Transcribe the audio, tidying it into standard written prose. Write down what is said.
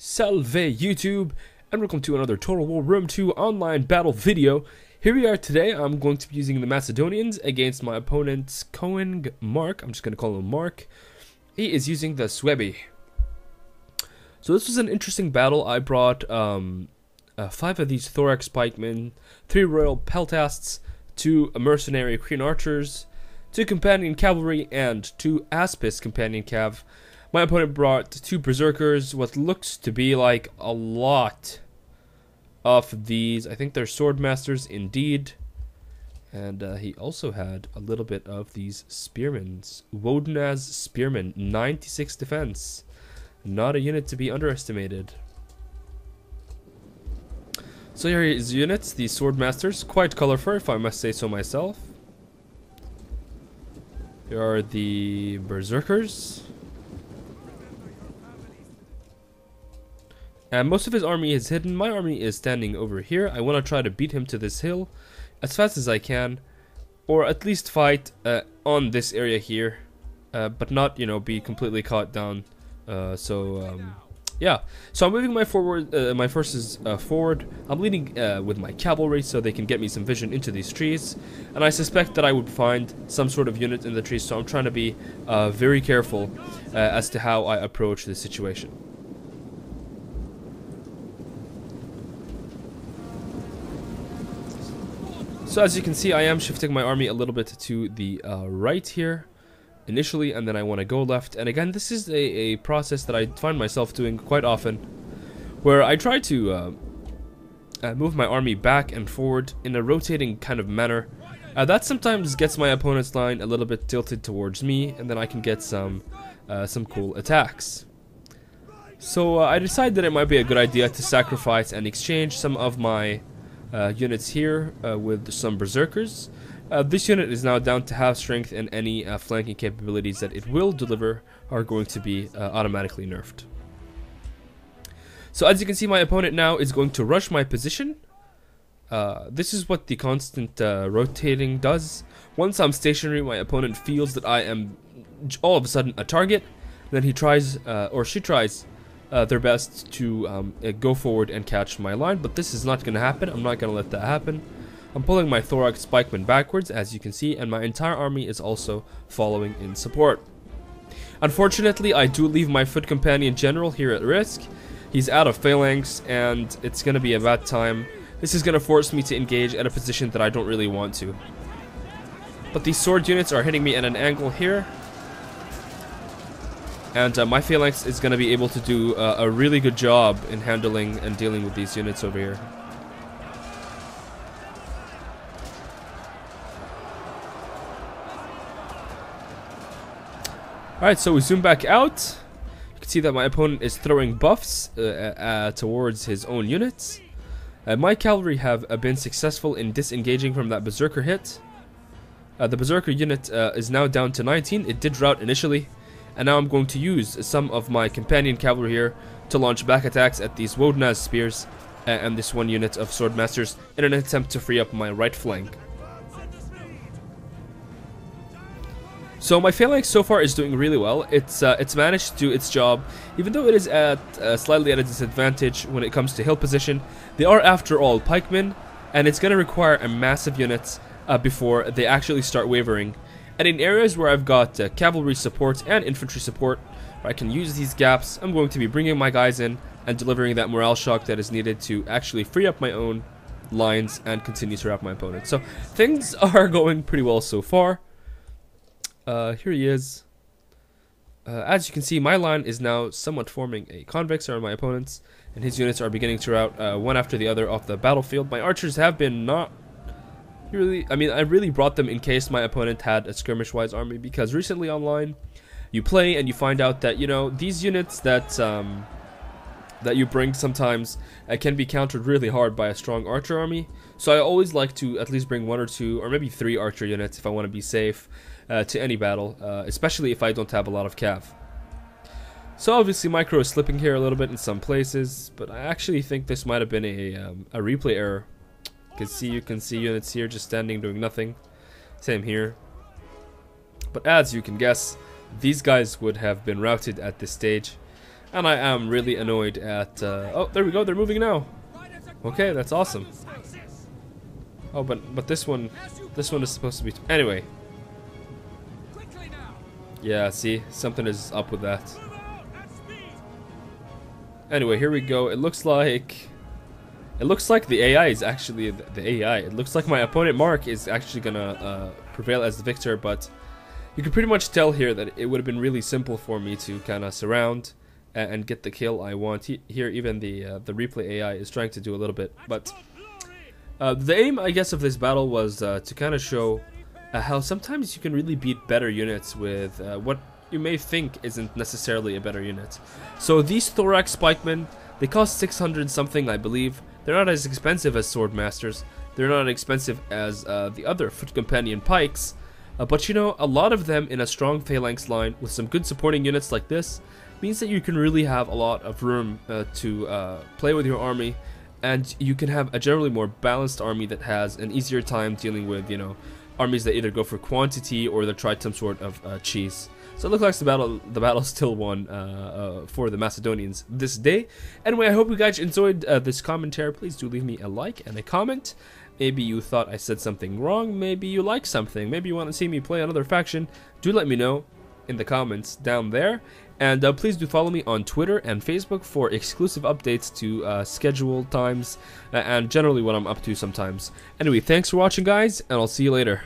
Salve YouTube, and welcome to another Total War Rome 2 online battle video. Here we are today. I'm going to be using the Macedonians against my opponent's Mark. I'm just going to call him Mark. He is using the Seubi. So this was an interesting battle. I brought 5 of these thorax pikemen, 3 royal peltasts, 2 mercenary Crane archers, 2 companion cavalry, and 2 Aspis companion cav. My opponent brought 2 berserkers, what looks to be like a lot of these. I think they're sword masters indeed. And he also had a little bit of these spearmen. Wodenaz spearmen, 96 defense. Not a unit to be underestimated. So here are his units, these sword masters, quite colorful if I must say so myself. Here are the berserkers. And most of his army is hidden. My army is standing over here. I want to try to beat him to this hill as fast as I can, or at least fight on this area here, but not, you know, be completely caught down. Yeah. So I'm moving my forces forward. I'm leading with my cavalry so they can get me some vision into these trees, and I suspect that I would find some sort of unit in the trees. So I'm trying to be very careful as to how I approach this situation. So as you can see, I am shifting my army a little bit to the right here initially, and then I want to go left. And again, this is a process that I find myself doing quite often, where I try to move my army back and forward in a rotating kind of manner. That sometimes gets my opponent's line a little bit tilted towards me, and then I can get some cool attacks. So I decided that it might be a good idea to sacrifice and exchange some of my units here with some berserkers. This unit is now down to half strength, and any flanking capabilities that it will deliver are going to be automatically nerfed. So as you can see, my opponent now is going to rush my position. This is what the constant rotating does. Once I'm stationary, my opponent feels that I am all of a sudden a target. Then he tries, or she tries, their best to go forward and catch my line, but this is not going to happen. I'm not going to let that happen. I'm pulling my thorax pikemen backwards, as you can see, and my entire army is also following in support. Unfortunately, I do leave my foot companion general here at risk. He's out of phalanx, and it's going to be a bad time. This is going to force me to engage at a position that I don't really want to. But these sword units are hitting me at an angle here. And my phalanx is going to be able to do a really good job in handling and dealing with these units over here. Alright, so we zoom back out. You can see that my opponent is throwing buffs towards his own units. My cavalry have been successful in disengaging from that berserker hit. The berserker unit is now down to 19. It did rout initially. And now I'm going to use some of my companion cavalry here to launch back attacks at these Wodenaz spears and this one unit of sword masters in an attempt to free up my right flank. So my phalanx so far is doing really well. It's managed to do its job, even though it is at slightly at a disadvantage when it comes to hill position. They are, after all, pikemen, and it's going to require a massive unit before they actually start wavering. And in areas where I've got cavalry support and infantry support, where I can use these gaps, I'm going to be bringing my guys in and delivering that morale shock that is needed to actually free up my own lines and continue to wrap my opponent. So things are going pretty well so far. Here he is. As you can see, my line is now somewhat forming a convex around my opponents, and his units are beginning to rout one after the other off the battlefield. My archers have been not really, I really brought them in case my opponent had a skirmish-wise army, because recently online, you play and you find out that, you know, these units that that you bring sometimes can be countered really hard by a strong archer army. So I always like to at least bring 1 or 2 or maybe 3 archer units if I want to be safe to any battle, especially if I don't have a lot of cav. So obviously micro is slipping here a little bit in some places, but I actually think this might have been a replay error. You can see units here just standing doing nothing. Same here. But as you can guess, these guys would have been routed at this stage. And I am really annoyed at... oh, there we go, they're moving now. Okay, that's awesome. Oh, but this one is supposed to be... Anyway. Yeah, see, something is up with that. Anyway, here we go. It looks like the AI is actually the AI. It looks like my opponent Mark is actually gonna prevail as the victor, but you can pretty much tell here that it would have been really simple for me to kind of surround and get the kill I want. Here, even the replay AI is trying to do a little bit, but the aim, I guess, of this battle was to kind of show how sometimes you can really beat better units with what you may think isn't necessarily a better unit. So these thorax pikemen, they cost 600 something, I believe. They're not as expensive as sword masters. They're not as expensive as the other foot companion pikes. But you know, a lot of them in a strong phalanx line with some good supporting units like this means that you can really have a lot of room to play with your army, and you can have a generally more balanced army that has an easier time dealing with, you know, armies that either go for quantity or that try some sort of cheese. So it looks like the battle still won for the Macedonians this day. Anyway, I hope you guys enjoyed this commentary. Please do leave me a like and a comment. Maybe you thought I said something wrong. Maybe you like something. Maybe you want to see me play another faction. Do let me know in the comments down there. And please do follow me on Twitter and Facebook for exclusive updates to schedule times and generally what I'm up to sometimes. Anyway, thanks for watching, guys, and I'll see you later.